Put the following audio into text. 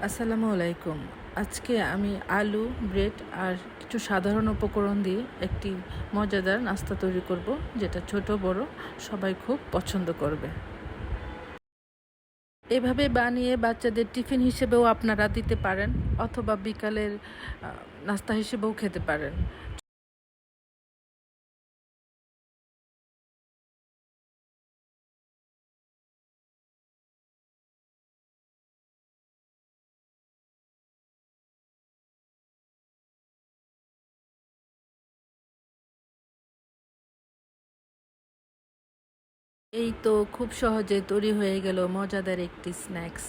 আসসালামু আলাইকুম। আজকে আমি আলু, ব্রেড আর কিছু সাধারণ উপকরণ দিয়ে একটি মজাদার নাস্তা তৈরি করব, যেটা ছোট বড় সবাই খুব পছন্দ করবে। এভাবে বানিয়ে বাচ্চাদের টিফিন হিসেবেও আপনারা দিতে পারেন, অথবা বিকালের নাস্তা হিসেবেও খেতে পারেন। এই তো খুব সহজে তৈরি হয়ে গেল মজাদার একটি স্ন্যাক্স।